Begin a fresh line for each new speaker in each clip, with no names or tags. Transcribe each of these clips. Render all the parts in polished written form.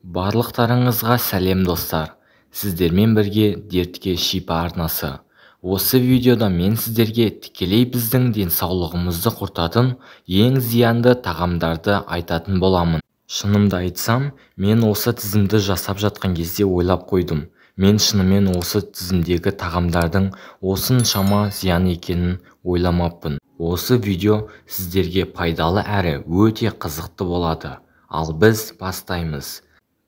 Барлықтарыңызға сәлем достар. Сіздермен бірге дертке шипа арнасы. Осы видеода мен сіздерге тікелей біздің денсаулығымызды құртатын ең зиянды тағамдарды айтатын боламын. Шынымды айтсам, мен осы тізімді жасап жатқан кезде ойлап қойдым. Мен шынымен осы тізімдегі тағамдардың осыншама зиян екенін ойламаппын. Осы видео сіздерге пайдалы әрі өте қызықты болады. Ал біз бастаймыз.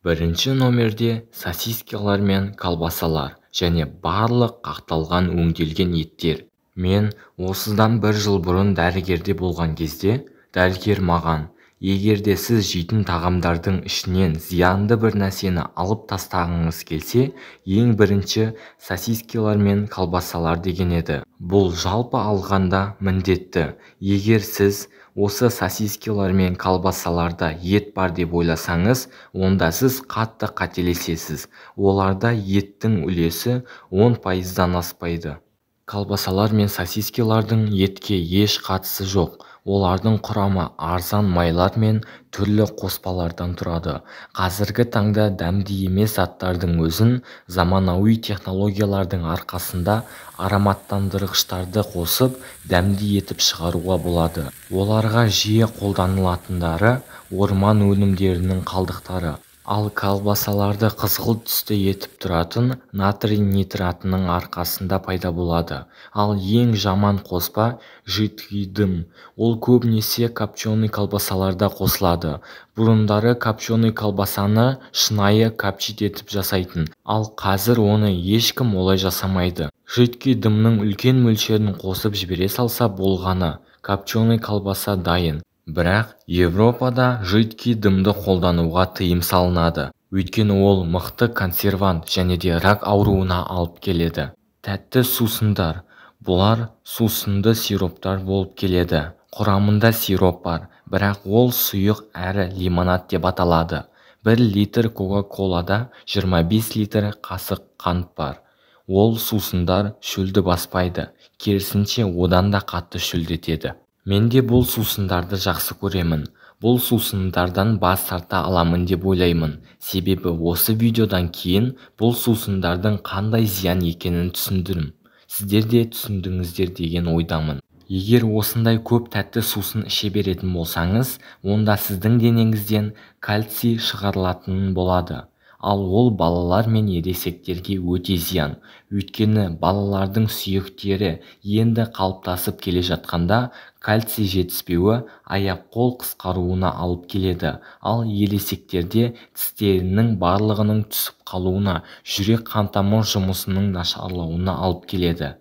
Бірінші номерде сосискалар мен колбасалар және барлық қақталған өңделген еттер. Мен осыдан бір жыл бұрын дәрігерде болған кезде, дәрігер маған, егерде сіз жейтін тағамдардың ішінен зиянды бір нәрсені алып тастағыңыз келсе, ең бірінші сосискалар мен колбасалар деген еді. Бұл жалпы алғанда міндетті. Егер сіз осы сосискалар мен колбасаларда ет бар деп ойласаңыз, онда сіз қатты қателесесіз. Оларда еттің үлесі 10%-дан аспайды. Колбасалар мен сосискалардың етке еш қатысы жоқ. Олардың құрамы арзан майлар мен түрлі қоспалардан тұрады. Қазіргі таңда дәмді емес заттардың өзін заманауи технологиялардың арқасында ароматтандырғыштарды қосып, дәмді етіп шығаруға болады. Оларға жиі қолданылатындары орман өнімдерінің қалдықтары. Ал колбасаларды қызғылт түсті етіп тұратын натрий нитратының арқасында пайда болады. Ал ең жаман қоспа жидкий дым. Ол көбінесе копченый колбасаларда қосылады. Бұрындары копченый колбасаны шынайы копчить етіп жасайтын. Ал қазір оны ешкім олай жасамайды. Жидкий дымның үлкен мөлшерін қосып жібере салса болғаны, копченый колбаса дайын. Бірақ Европада жидкий дымды қолдануға тыйым салынады. Өйткені ол мықты консервант және де рак ауруына алып келеді. Тәтті сусындар. Бұлар сусынды сироптар болып келеді. Құрамында сироп бар, бірақ ол сұйық әрі лимонад деп аталады. 1 литр Кока-колада 25 литр қасық қант бар. Ол сусындар шөлді баспайды, керісінше одан да қатты шөлдетеді. Мен де бұл сусындарды жақсы көремін. Бұл сусындардан бас тарта аламын деп ойлаймын. Себебі осы видеодан кейін бұл сусындардың қандай зиян екенін түсіндірдім. Сіздер де түсіндіңіздер деген ойдамын. Егер осындай көп тәтті сусын іше беретін болсаңыз, онда сіздің денеңізден кальций шығарылатын болады. Ал ол балалар мен ересектерге өте зиян. Өйткені балалардың сүйектері енді қалыптасып келе жатқанда кальций жетіспеуі аяқ-қол қысқаруына алып келеді. Ал ересектерде тістерінің барлығының түсіп қалуына, жүрек қан-тамыр жұмысының нашарлауына алып келеді.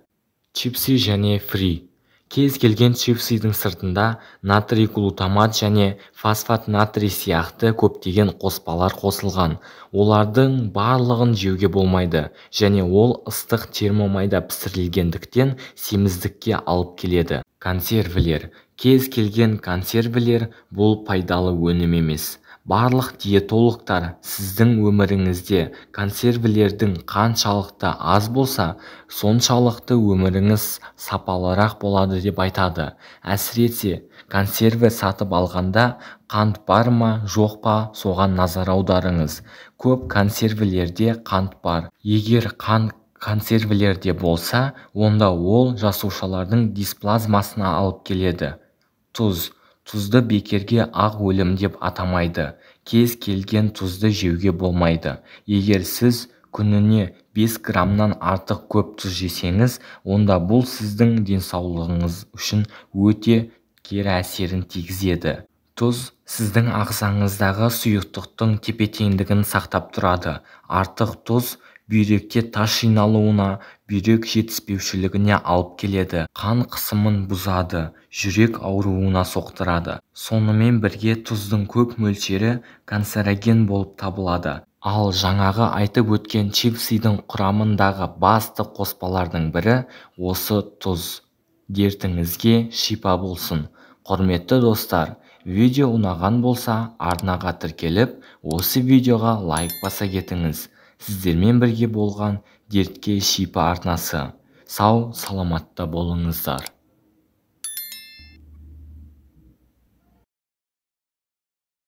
Чипсы және фри. Кез келген чипсыдың сыртында натрий глутамат және фосфат натрий сияқты көптеген қоспалар қосылған. Олардың барлығын жеуге болмайды және ол ыстық термомайда пісірілгендіктен семіздікке алып келеді. Консервілер. Кез келген консервілер бұл пайдалы өнім емес. Барлық диетологтар сіздің өміріңізде консервілердің қаншалықты аз болса, соншалықты өміріңіз сапалырақ болады деп айтады. Әсіресе консерві сатып алғанда қант бар ма, жоқ па, соған назар аударыңыз. Көп консервілерде қант бар. Егер қант консервілерде болса, онда ол жасушалардың дисплазмасына алып келеді. Тұз. Тұзды бекерге ақ өлім деп атамайды. Кез келген тұзды жеуге болмайды. Егер сіз күніне 5 граммнан артық көп тұз жесеңіз, онда бұл сіздің денсаулығыңыз үшін өте кері әсерін тигізеді. Тұз сіздің ағзаңыздағы сұйықтықтың тепе-теңдігін сақтап тұрады. Артық тұз бүйректе тас жиналуына, бүйрек жетіспеушілігіне алып келеді. Қан қысымын бұзады, жүрек ауруына соқтырады. Сонымен бірге тұздың көп мөлшері канцероген болып табылады. Ал жаңағы айтып өткен чипсыдың құрамындағы басты қоспалардың бірі осы тұз. Дертіңізге шипа болсын. Құрметті достар, видео ұнаған болса, арнаға тіркеліп, осы видеоға лайк баса кетіңіз. Сіздермен бірге болған дертке шипа арнасы. Сау, саламатта болыңыздар.